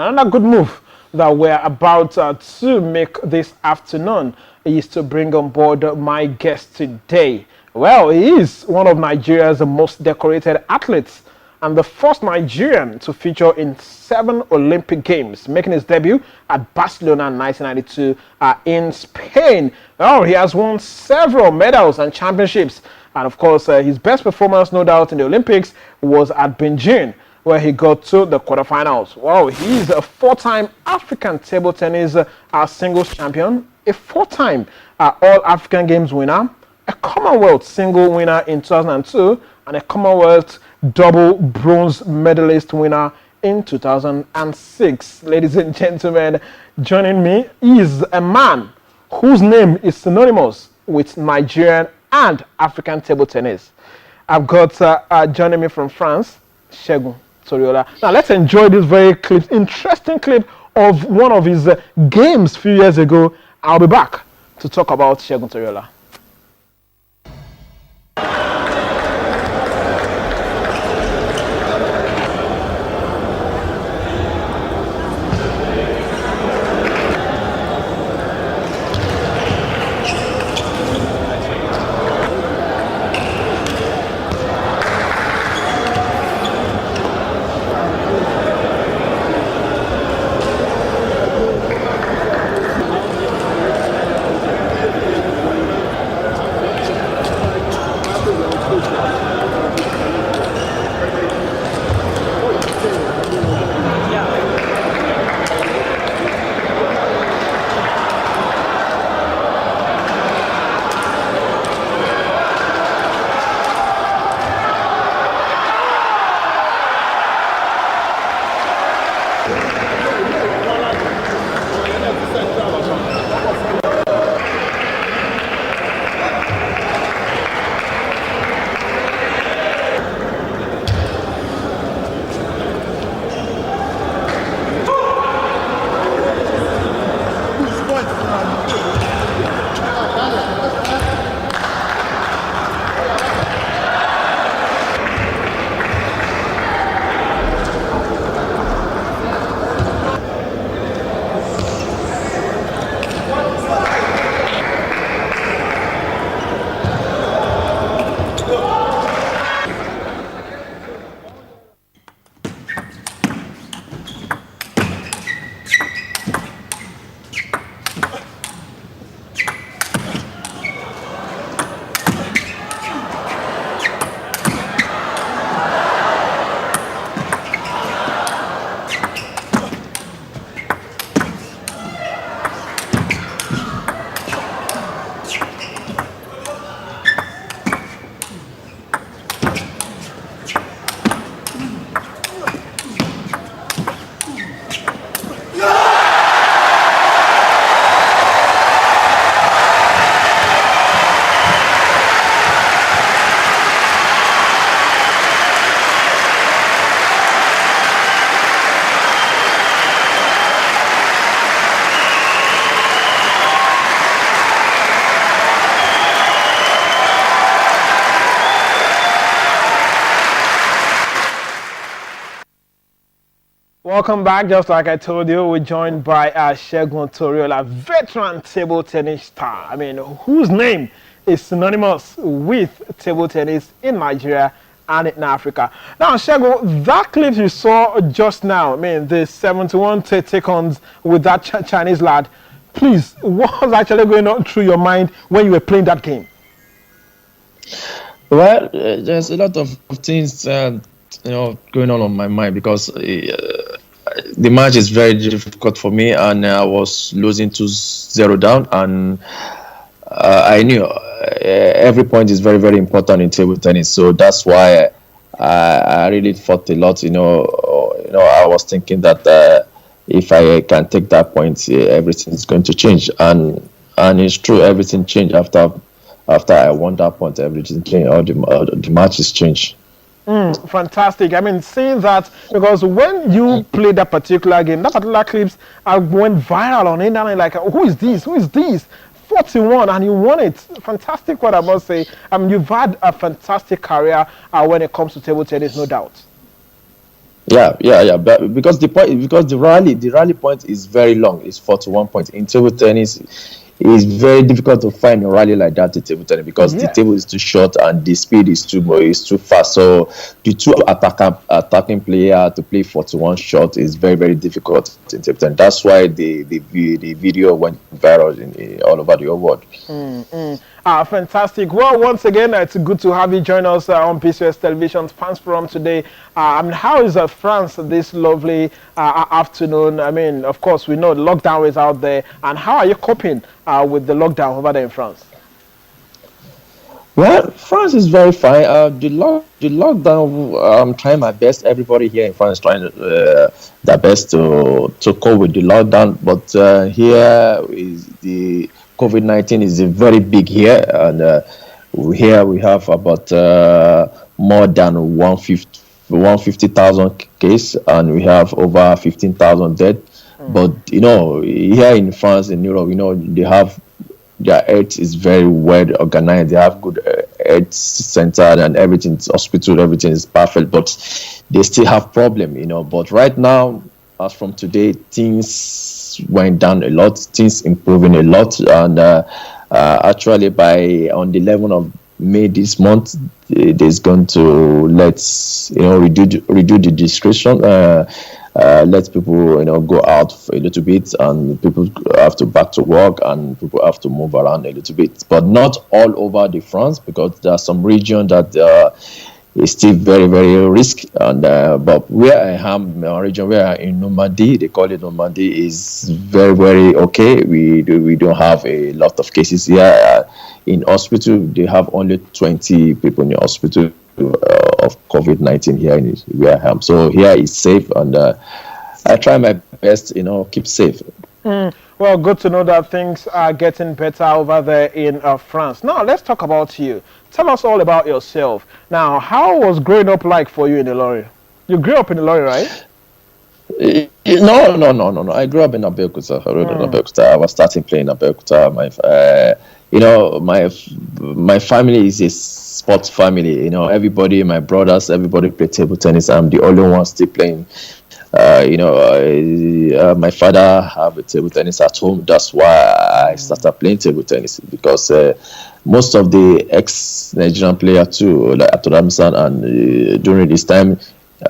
Another good move that we're about to make this afternoon is to bring on board my guest today. Well, he is one of Nigeria's most decorated athletes and the first Nigerian to feature in 7 Olympic Games, making his debut at Barcelona in 1992 in Spain. Well, he has won several medals and championships, and of course, his best performance, no doubt, in the Olympics was at Beijing, where he got to the quarterfinals. Wow, he's a 4-time African table tennis singles champion, a 4-time All-African Games winner, a Commonwealth single winner in 2002, and a Commonwealth double bronze medalist winner in 2006. Ladies and gentlemen, joining me is a man whose name is synonymous with Nigerian and African table tennis. I've got joining me from France, Segun Toriola. Now let's enjoy this very interesting clip of one of his games a few years ago. I'll be back to talk about Segun Toriola. Welcome back. Just like I told you, we're joined by Segun Toriola, veteran table tennis star. I mean, whose name is synonymous with table tennis in Nigeria and in Africa. Now, Segun, that clip you saw just now, I mean, the 71 take-ons with that Chinese lad, please, what was actually going on through your mind when you were playing that game? Well, there's a lot of things, going on my mind because the match is very difficult for me, and I was losing 2-0 down, and I knew every point is very, very important in table tennis. So that's why I really fought a lot. I was thinking that if I can take that point, everything is going to change, and it's true. Everything changed after I won that point. Everything changed. All the matches changed. Fantastic. I mean, seeing that, because when you played that particular game, that particular clips went viral on internet, like, who is this? Who is this? 41, and you won it. Fantastic, what I must say. You've had a fantastic career when it comes to table tennis, no doubt. Yeah. But because the rally point is very long. It's 41 points. In table tennis, it's very difficult to find a rally like that in table tennis because the Yeah. table is too short and the speed is too fast. So the two attacking player to play 41 shot is very very difficult in table tennis. That's why the video went viral all over the whole world. Fantastic. Well, once again, it's good to have you join us on PCS Television's Fans Forum today. How is France this lovely afternoon? I mean, of course, we know the lockdown is out there. And how are you coping with the lockdown over there in France? Well, France is very fine. The lockdown. I'm trying my best. Everybody here in France is trying their best to cope with the lockdown. But here is the COVID-19 is very big here, and here we have about more than 150,000 case, and we have over 15,000 dead. But here in France, in Europe, they have their health is very well organized. They have good health center and everything, hospital, everything is perfect. But they still have problem, But right now, as from today, things went down a lot. Things improving a lot, and actually by on the 11th of May this month, there's going to redo the discretion. Let people go out a little bit, and people have to back to work, and people have to move around a little bit, but not all over the France, because there are some region that is still very very risky. And but where I am, my region where I am in Normandy, they call it Normandy, is very very okay. We don't have a lot of cases here. In hospital, they have only 20 people in the hospital of COVID-19 here in where I am. So here is safe, and I try my best, keep safe. Well, good to know that things are getting better over there in France. Now, let's talk about you. Tell us all about yourself. Now, how was growing up like for you in Ilorin? You grew up in Ilorin, right? No. I grew up in Abeokuta. I was starting playing Abeokuta. My family is a sports family. Everybody, my brothers, everybody play table tennis. I'm the only one still playing. My father have a table tennis at home. That's why I started playing table tennis, because most of the ex-Nigerian player too, like Atoramsan, and during this time,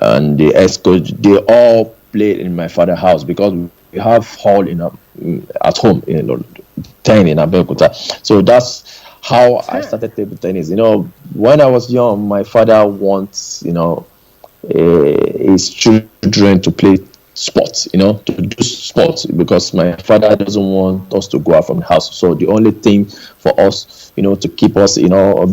and the ex-coach, they all played in my father's house, because we have hall at home, 10 in Abeokuta. So that's how I started table tennis. When I was young, my father wants, his children to play sports, to do sports, because my father doesn't want us to go out from the house. So the only thing for us, to keep us,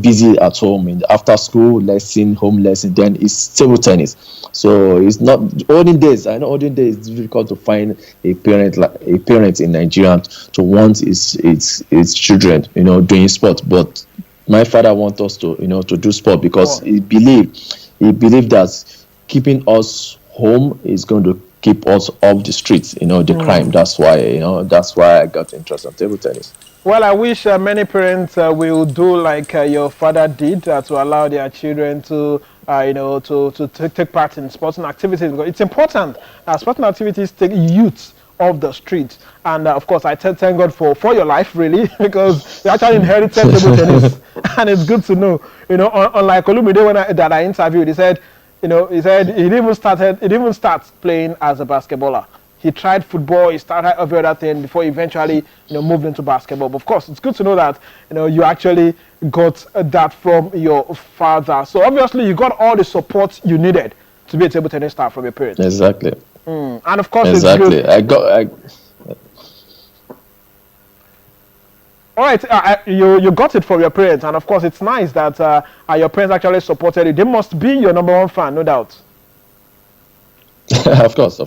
busy at home in after school lesson, home lesson, then is table tennis. So it's not olden days. I know olden days it's difficult to find a parent in Nigeria to want his children, doing sports. But my father wants us to, to do sport, because he believed that keeping us home is going to keep us off the streets, the crime. That's why I got interested in table tennis. Well, I wish many parents will do like your father did, to allow their children to, to take part in sporting activities. Because it's important. Sporting activities take youth off the street. And of course, I thank God for your life, really, because you actually inherited table tennis. And it's good to know. Unlike Olumide that I interviewed, he said he didn't even start playing as a basketballer. He tried football, he started every other thing before he eventually, moved into basketball. But of course, it's good to know that, you actually got that from your father. So obviously, you got all the support you needed to be a table tennis star from your parents. Exactly. And of course, exactly. It's good. All right, you got it from your parents, and of course, it's nice that your parents actually supported you. They must be your number one fan, no doubt. Of course.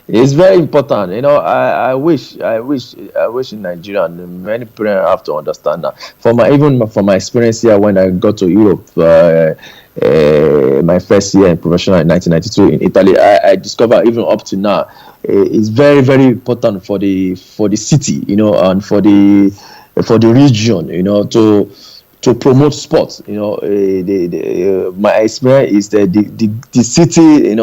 It's very important. I wish in Nigeria, and many parents have to understand that. From my experience here, when I got to Europe, my first year in professional in 1992 in Italy, I discovered even up to now, it's very very important for the city, and for the region, to promote sports. My experience is that the city,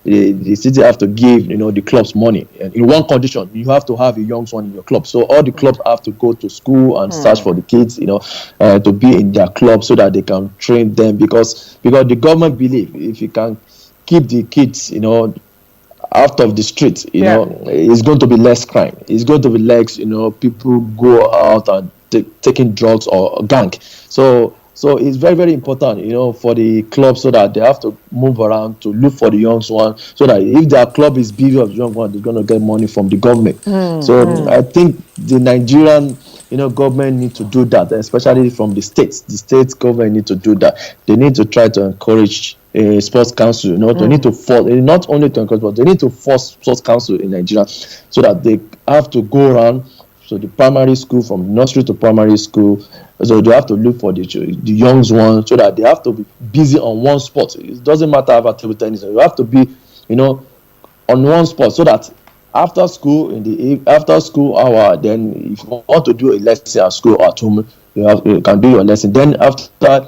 the city have to give the clubs money, and in one condition, you have to have a young one in your club. So all the clubs have to go to school and search for the kids, to be in their club so that they can train them, because the government believe if you can keep the kids out of the street, it's going to be less crime. It's going to be less, people go out and taking drugs or gang. So it's very, very important, for the club, so that they have to move around to look for the young one, so that if their club is busy of young one, they're going to get money from the government. So I think the Nigerian, government need to do that, especially from the states. The state government need to do that. They need to try to encourage sports council. They need to force, not only to encourage, but they need to force sports council in Nigeria, so that they have to go around. So the primary school, from nursery to primary school, so they have to look for the young ones, so that they have to be busy on one sport. It doesn't matter about table tennis. You have to be, on one sport, so that after school, after school hour, then if you want to do a lesson at school or at home, you can do your lesson. Then after,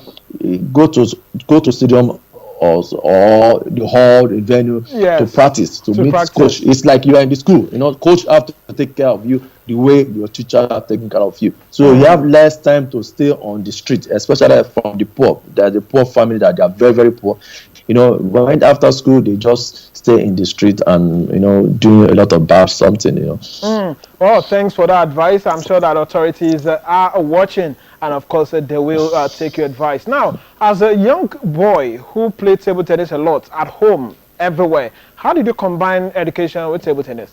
go to stadium or the hall, the venue, to practice, to meet coach. It's like you are in the school. Coach have to take care of you the way your teacher are taking care of you. So you have less time to stay on the street, especially from the poor. There's the poor family that they are very, very poor. When after school, they just stay in the street and doing a lot of bad something. Well, thanks for that advice. I'm sure that authorities are watching, and of course they will take your advice. Now, as a young boy who played table tennis a lot at home, everywhere, how did you combine education with table tennis?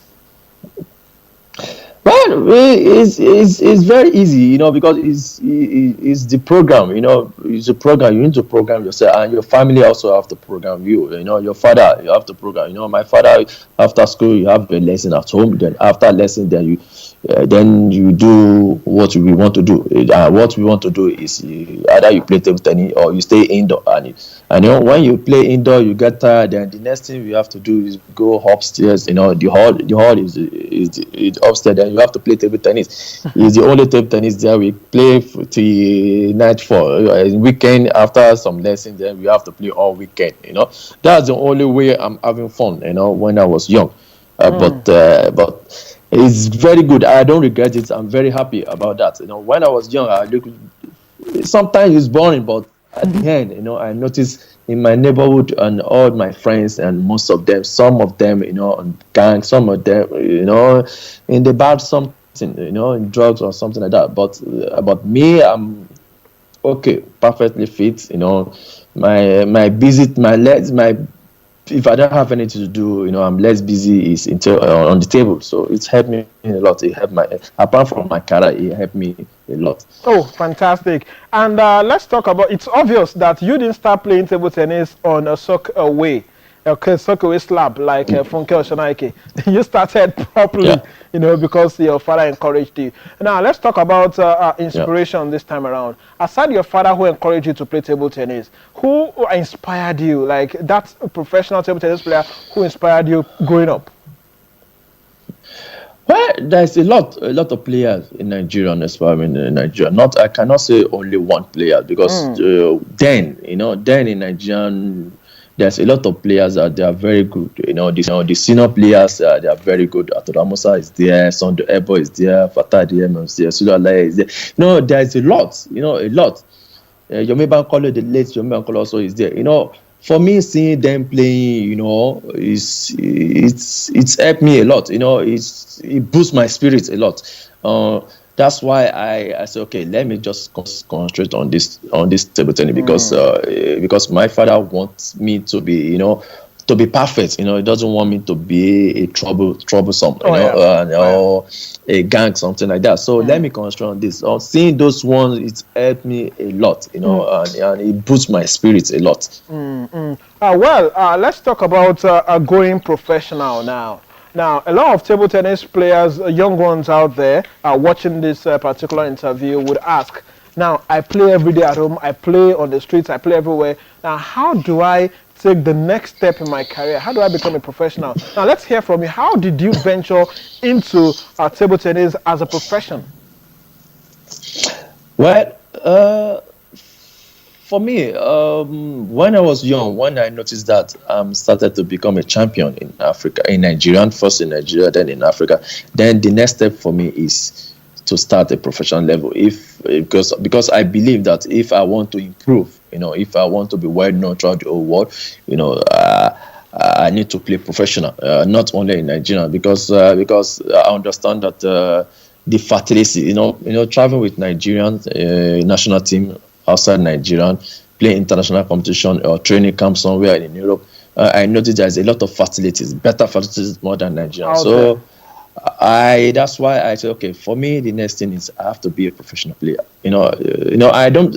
Well, it's very easy, because it's the program, it's a program. You need to program yourself, and your family also have to program you. Your father, you have to program. My father, after school, you have a lesson at home. Then after lesson, then you do what we want to do. What we want to do is either you play table tennis or you stay indoor. And when you play indoor, you get tired. Then the next thing we have to do is go upstairs. The hall is upstairs. Then you have to play table tennis. It's the only table tennis there. We play till nightfall. Weekend, after some lessons, then we have to play all weekend. That's the only way I'm having fun. When I was young, but it's very good. I don't regret it. I'm very happy about that. When I was young, sometimes it's boring, but at the end, I noticed in my neighborhood and all my friends, and most of them, some of them, on gang, some of them, in the bad something, in drugs or something like that. But about me, I'm okay, perfectly fit. My visit, my legs, if I don't have anything to do, I'm less busy is on the table. So it's helped me a lot. It helped apart from my career, it helped me a lot. Oh, fantastic. And let's talk about, it's obvious that you didn't start playing table tennis on a soccer way. Okay, soccer way slab like Funke Oshanaike. You started properly, because your father encouraged you. Now, let's talk about inspiration this time around. Aside your father who encouraged you to play table tennis, who inspired you? Like that professional table tennis player who inspired you growing up? Well, there's a lot of players in Nigeria, in Nigeria. I cannot say only one player, because then in Nigeria, there's a lot of players that they are very good. The senior players, they are very good. Atoramosa is there, Sondo Ebo is there, Fatah DM is there, Sudala is there. There's a lot. A lot. Yomi Bankole, the late Yomi Bankole also is there. For me, seeing them playing, it's helped me a lot. It boosts my spirits a lot. That's why I said, okay, let me just concentrate on this table tennis, because my father wants me to be, to be perfect. He doesn't want me to be a troublesome, or a gang, something like that. So let me concentrate on this. Seeing those ones, it's helped me a lot, and it boosts my spirits a lot. Let's talk about going professional now. Now, a lot of table tennis players, young ones out there, watching this particular interview would ask, now, I play every day at home, I play on the streets, I play everywhere. Now, how do I take the next step in my career? How do I become a professional? Now, let's hear from you. How did you venture into table tennis as a profession? Well, for me, when I was young, when I noticed that started to become a champion in Africa, in Nigeria, first in Nigeria, then in Africa, then the next step for me is to start a professional level. If because I believe that if I want to improve, if I want to be well known throughout the whole world, I need to play professional, not only in Nigeria, because I understand that the fertility, traveling with Nigerian national team outside Nigeria, play international competition or training camp somewhere in Europe, I noticed there's a lot of facilities, better facilities more than Nigeria. So that's why I said, okay, for me the next thing is I have to be a professional player. I don't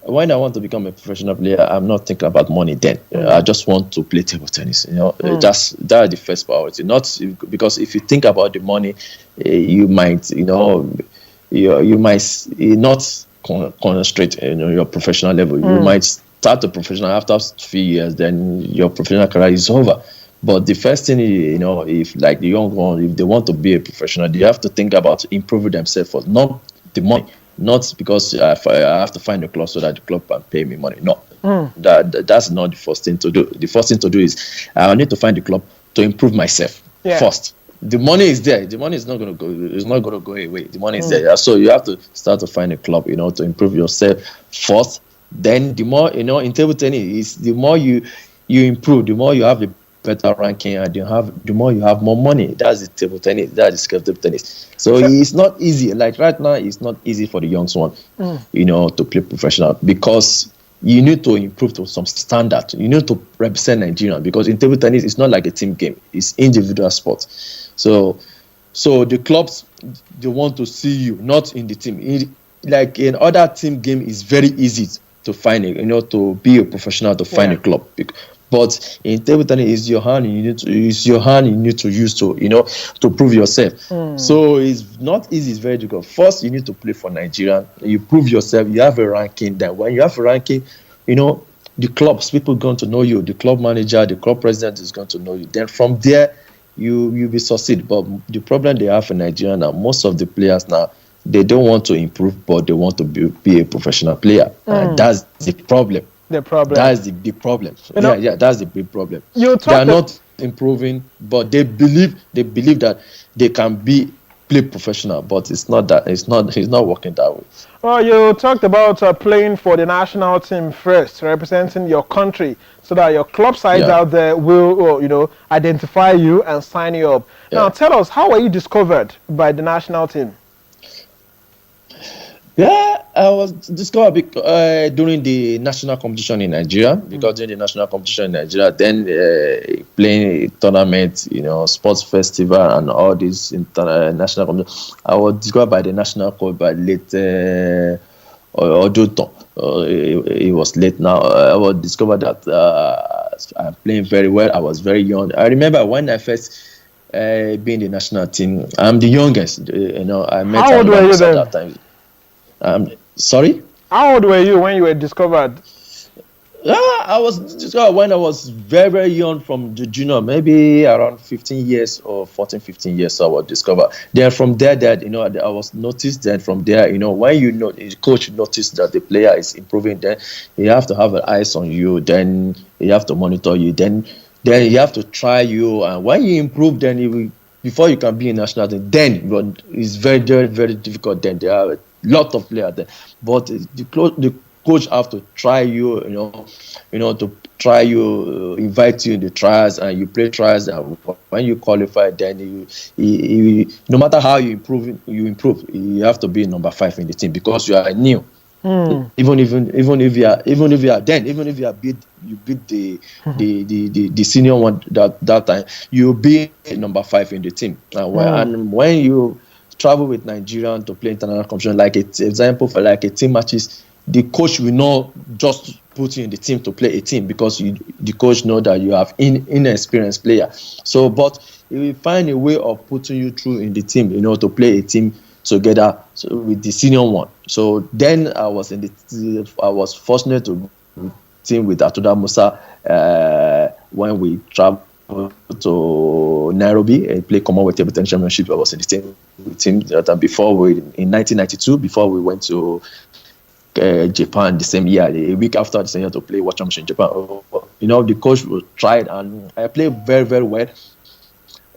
when I want to become a professional player, I'm not thinking about money then. I just want to play table tennis. That's the first priority. Not because if you think about the money, you might, you might not concentrate your professional level. You might start a professional after 3 years, then your professional career is over. But the first thing, if like the young one, if they want to be a professional, they have to think about improving themselves first, not the money. Not because I have to find a club so that the club can pay me money. No, that's not the first thing to do. The first thing to do is I need to find the club to improve myself first. The money is there. The money is not going to go. It's not going to go away. The money is there. So you have to start to find a club, to improve yourself first. Then the more in table tennis, the more you improve, the more you have a better ranking, and the more you have more money. That's the table tennis. That's the scale table tennis. So it's not easy. Like right now, it's not easy for the young one, to play professional, because you need to improve to some standard. You need to represent Nigeria, because in table tennis, it's not like a team game. It's individual sport. So the clubs, they want to see you, not in the team. Like in other team game, it's very easy to find it, to be a professional, to find a club. But in table tennis, it's your hand you need to use to prove yourself. So it's not easy, it's very difficult. First, you need to play for Nigeria. You prove yourself, you have a ranking. Then when you have a ranking, the clubs, people are going to know you, the club manager, the club president is going to know you. Then from there, you'll be succeed. But the problem they have in Nigeria now, most of the players now, they don't want to improve, but they want to be a professional player. And that's the problem. That's the big problem. That's the big problem. They are not improving, but they believe that they can play professional, but it's not that. It's not working that way. Well, you talked about playing for the national team first, representing your country, so that your club sides out there will, identify you and sign you up. Now, tell us, how were you discovered by the national team? Yeah, I was discovered during the national competition in Nigeria. Because during the national competition in Nigeria, then playing tournaments, sports festival and all these international competitions, I was discovered by the national coach, by late Ojoton. He was late now. I was discovered that I'm playing very well. I was very young. I remember when I first being the national team, I'm the youngest. I met How old were you then? That time. Sorry? How old were you when you were discovered? I was discovered when I was very, very young, from the junior, maybe around 15 years or 14, 15 years. So I was discovered. Then from there, I was noticed. Then from there, when the coach noticed that the player is improving, then you have to have eyes on you. Then you have to monitor you. Then you have to try you. And when you improve, then before you can be a national team, then it's very, very, very difficult. Then there are lot of players there, but the coach have to try you, to try you, invite you in the trials, and you play trials, and when you qualify, then you no matter how you improve, you have to be number 5 in the team, because you are new. Even if you beat the senior one that time, you'll be number 5 in the team. And when you travel with Nigerian to play international competition, like example for like a team matches, the coach will not just put you in the team to play a team, because the coach know that you have inexperienced player. So, but he will find a way of putting you through in the team, to play a team together with the senior one. So then I was fortunate to team with Atuda Musa when we traveled to Nairobi and play Commonwealth Table Tennis Championship. I was in the team with him in 1992 before we went to Japan the same year, a week after the same year to play World Championship in Japan. The coach tried, and I played very, very well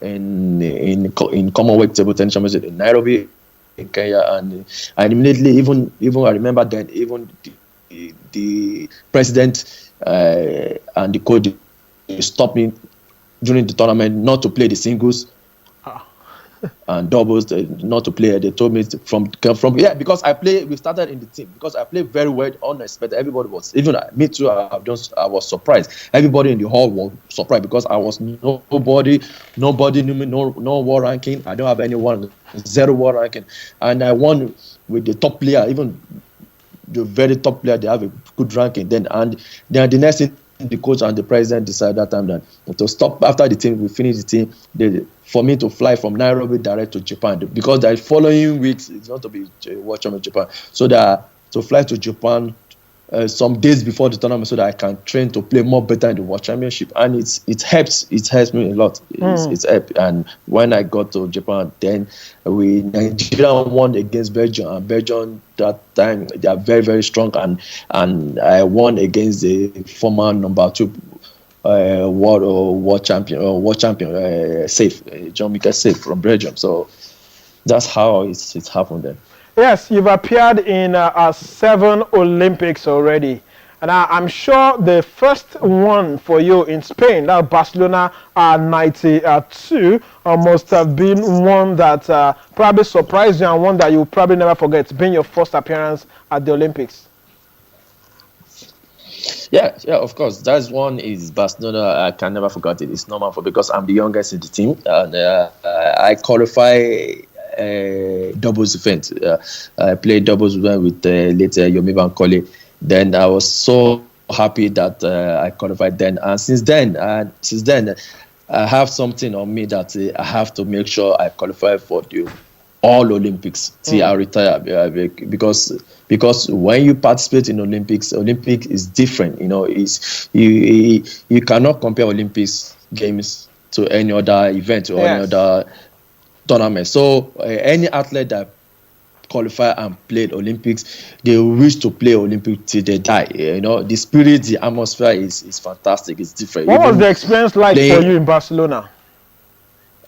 in Commonwealth Table Tennis Championship in Nairobi, in Kenya, and immediately even I remember then even the president and the coach stopped me during the tournament not to play the singles and doubles, not to play. They told me from because we started in the team because I played very well, unexpected. Everybody was, even me too. I was surprised. Everybody in the hall was surprised because I was nobody knew me, no world ranking. I don't have anyone, 0 world ranking, and I won with the top player, even the very top player. They have a good ranking. Then the next thing, the coach and the president decided that time that to stop after the team, we finished the team. For me to fly from Nairobi direct to Japan because the following weeks it's going to be World Championship in Japan. So that to fly to Japan some days before the tournament so that I can train to play more better in the World Championship, and it helps me a lot. It's helped. And when I got to Japan, then Nigeria won against Belgium, and Belgium that time they are very, very strong, and I won against the former number 2 world champion Safe, Jean-Michel Safe from Belgium. So that's how it's happened then. Yes, you've appeared in 7 Olympics already. And I'm sure the first one for you in Spain, that Barcelona 92, must have been one that probably surprised you and one that you'll probably never forget, being your first appearance at the Olympics. Yeah, of course. That's one is Barcelona. I can never forget it. It's normal because I'm the youngest in the team, and I qualify doubles event. I played doubles event with later Yomi Bankole. Then I was so happy that I qualified then, and since then I have something on me that I have to make sure I qualify for the all Olympics till I retire, because when you participate in Olympic is different. Is you cannot compare Olympics games to any other event or any other tournament. So any athlete that qualify and played Olympics, they wish to play Olympics till they die. The spirit, the atmosphere is fantastic. It's different. What was the experience like for you in Barcelona?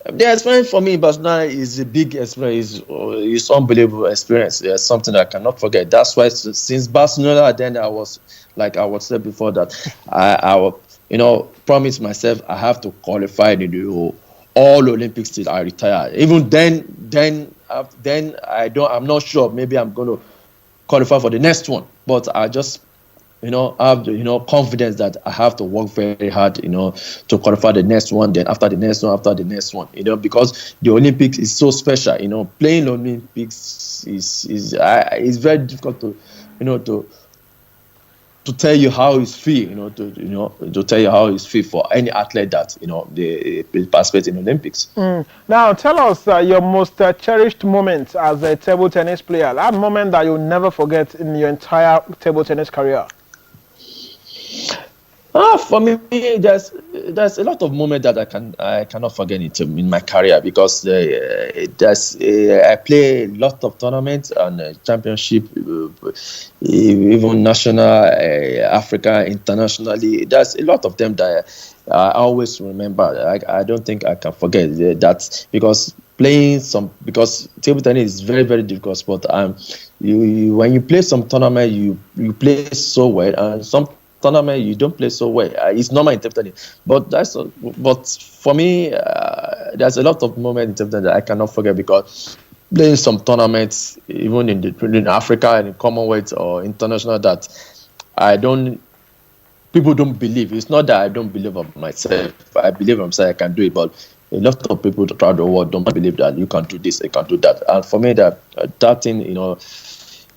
The experience for me in Barcelona is a big experience. It's unbelievable experience. It's something that I cannot forget. That's why since Barcelona, then I was said before that I promised myself I have to qualify to do all Olympics till I retire. Even then I'm not sure. Maybe I'm going to qualify for the next one, but I just have confidence that I have to work very hard, to qualify the next one, then after the next one, because the Olympics is so special. Playing Olympics is very difficult to tell you how it's feel, to tell you how it's feel for any athlete that they participate in Olympics. Now tell us your most cherished moment as a table tennis player. That moment that you'll never forget in your entire table tennis career. For me, there's a lot of moments that I cannot forget in my career because I play a lot of tournaments and championship, even national, Africa, internationally. There's a lot of them that I always remember. I don't think I can forget that because table tennis is very, very difficult sport. When you play some tournament, you play so well, and some tournament you don't play so well. It's normal in table tennis, but for me, there's a lot of moments in table tennis that I cannot forget because playing some tournaments, even in Africa and in Commonwealth or international, that people don't believe. It's not that I don't believe of myself. I believe in myself I can do it, but a lot of people throughout the world don't believe that you can do this, you can do that. And for me, that thing,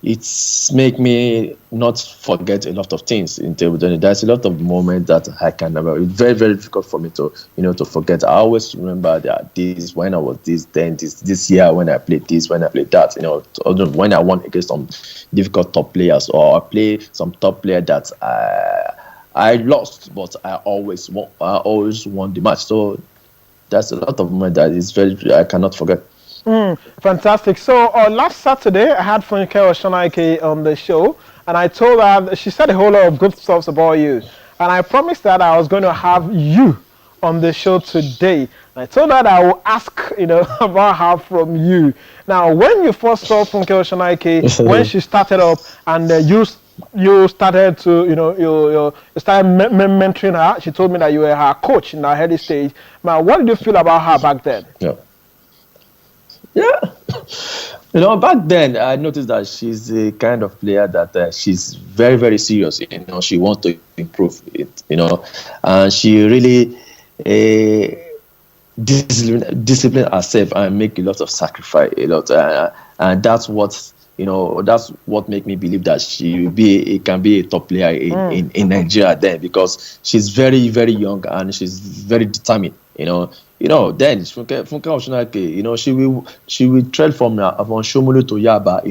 it's make me not forget a lot of things in table tennis. There's a lot of moments that I can never. It's very, very difficult for me to to forget. I always remember that this when I was this year when I played this, when I played that. When I won against some difficult top players, or I play some top player that I lost, but I always won the match. So there's a lot of moments that is I cannot forget. Fantastic. So last Saturday, I had Funke Oshanaike on the show, and I told her, she said a whole lot of good stuff about you. And I promised that I was going to have you on the show today. And I told her that I will ask, about her from you. Now, when you first saw Funke Oshanaike, when she started up, and you started to, you started mentoring her. She told me that you were her coach in her early stage. Now, what did you feel about her back then? Yeah. Yeah. Back then I noticed that she's the kind of player that she's very, very serious. She wants to improve it. And she really discipline herself and make a lot of sacrifice. And that's what make me believe that she can be a top player in Nigeria then, because she's very, very young and she's very determined. Then Funke Oshunake, she will tread from Shomolu to Yaba,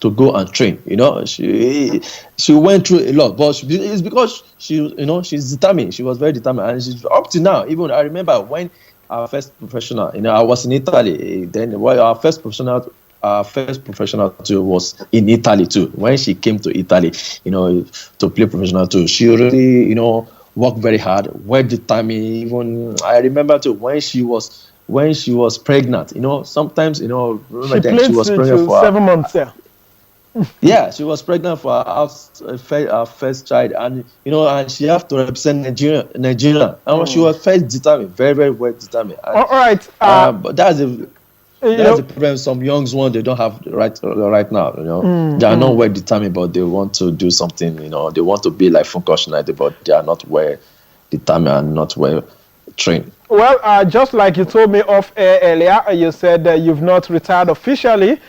to go and train. She went through a lot, but it's because she's determined. She was very determined, and she's up to now. Even I remember when our first professional, I was in Italy. Then our first professional too was in Italy too. When she came to Italy, to play professional too, she really, worked very hard, well determined. Even I remember too when she was pregnant. Sometimes remember then she was pregnant for 7 months. Yeah. Yeah, she was pregnant for our first child, and and she have to represent Nigeria, and she was very determined, very, very well determined. And, all right. But that's the problem. Some young ones, they don't have right now. They are not well determined, but they want to do something. They want to be like Funke United, but they are not well determined and not well trained. Well, just like you told me off air earlier, you said you've not retired officially,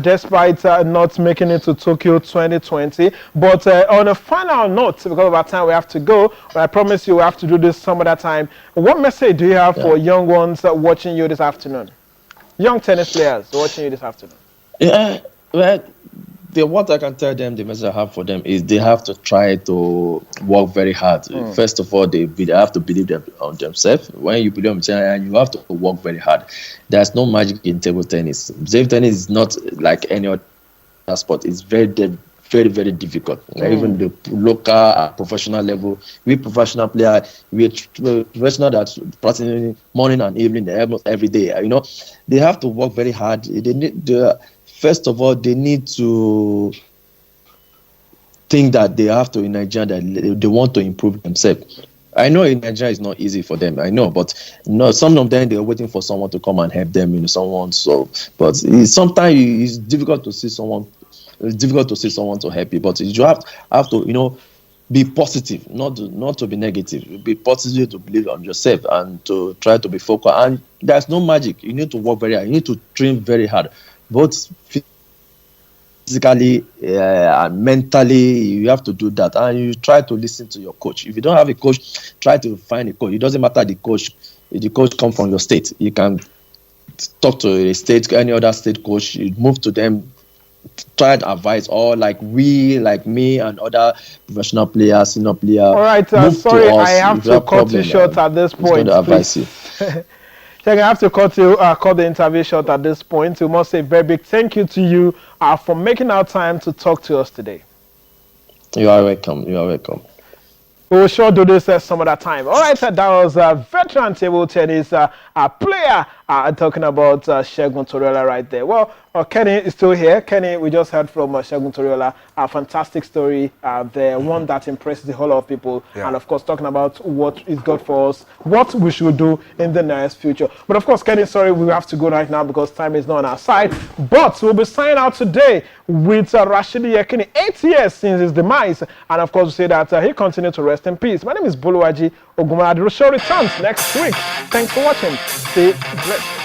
despite not making it to Tokyo 2020. But on a final note, because of our time, we have to go. But I promise you, we have to do this some other time. What message do you have for young ones watching you this afternoon? Young tennis players watching you this afternoon. Yeah, well, what I can tell them, the message I have for them is they have to try to work very hard. First of all, they have to believe on themselves. When you believe on themselves, you have to work very hard. There's no magic in table tennis. Table tennis is not like any other sport. It's very, very, very difficult. Even the local professional level, we professional player, we professional that practicing morning and evening, almost every day. They have to work very hard. They need first of all, they need to think that they have to in Nigeria, that they want to improve themselves. I know in Nigeria it's not easy for them. I know, but some of them they're waiting for someone to come and help them. But sometimes it's difficult to see someone. It's difficult to see someone to help you, but you have to be positive, not to be negative. Be positive, to believe on yourself, and to try to be focused. And there's no magic. You need to work very hard. You need to train very hard, both physically and mentally. You have to do that, and you try to listen to your coach. If you don't have a coach, try to find a coach. It doesn't matter the coach. If the coach come from your state, you can talk to any other state coach. You move to them. Try to advise, or like me and other professional players, senior players. All right, sorry, I have to cut you short at this point. To advise you. I have to cut the interview short at this point. We must say a very big thank you to you for making our time to talk to us today. You are welcome. We will sure do this some other time. All right, that was a veteran table tennis player talking about Segun Toriola right there. Well, Kenny is still here. Kenny, we just heard from Segun Toriola, a fantastic story, the one that impresses a whole lot of people, and of course talking about what is good for us, what we should do in the next future. But of course, Kenny, sorry, we have to go right now because time is not on our side. But we'll be signing out today with Rashidi Yekini, 8 years since his demise, and of course we say that he continued to rest in peace. My name is Boluwaji Ogunmola. The show returns next week. Thanks for watching. Stay blessed.